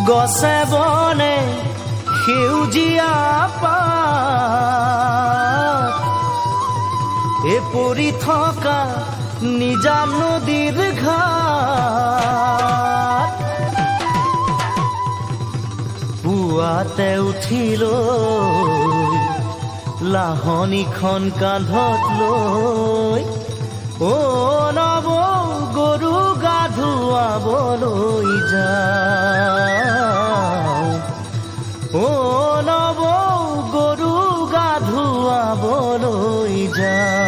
গছে বনে সেউজীয়া পাত এ পৰি থকা নিজা নদীৰ ঘাট পুৱাতে উঠিলৈ লাহনীখন কান্ধত লৈ অ নৱ গৰু গা ধুৱাবলৈ যাওঁ অ নৱ গৰু গা ধুৱাবলৈ যাওঁ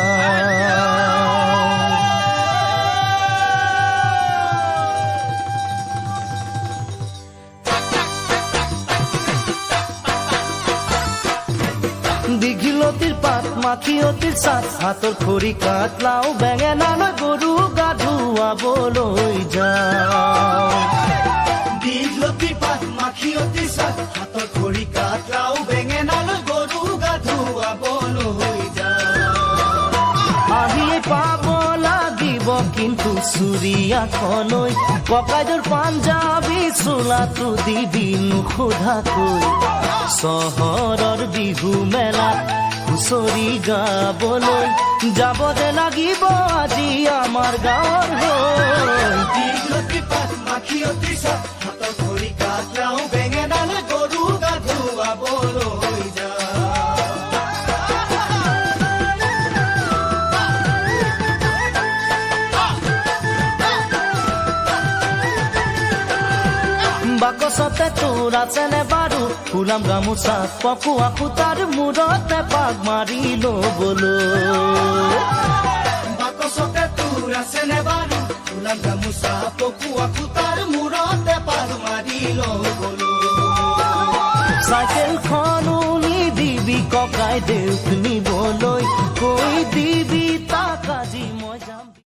দীঘলতিৰ পাত মাখিয়তিৰ চাট হাতৰ খৰি কাট লাও বেঙেনা লৈ গৰু গা ধুৱাবলৈ যাওঁ দীঘলতিৰ পাত মাখিয়তিৰ চাট হাতৰ খৰি কাট লাও বেঙেনা লৈ গৰু গা ধুৱাবলৈ যাওঁ আহিয়ে পাব লাগিব কিন্তু চুৰিয়াখনৈ ককাইদেউৰ পাঞ্জাবী চোলাটো দিবি নোসোধাকৈ চহৰৰ বিহু মেলাত হুঁচৰি গাবলৈ যাব যে লাগিব আজি আমাৰ গাঁৱৰ হৈ দীঘলতিৰ পাত মাখিয়তিৰ চাট হাতৰ খৰি কাট লাও বেঙেনা লৈ গৰু গা ধুৱাবলৈ যাওঁ বাকচতে তোৰ আছেনে বাৰু ফুলাম গামোচা পকোৱা সূতাৰ মূৰতে পাক মাৰি ল'বলৈ বাকচতে তোৰ আছেনে বাৰু ফুলাম গামোচা পকোৱা সূতাৰ মূৰতে পাক মাৰি ল'বলৈ চাইকেলখনো নিদিবি ককাইদেউক নিবলৈ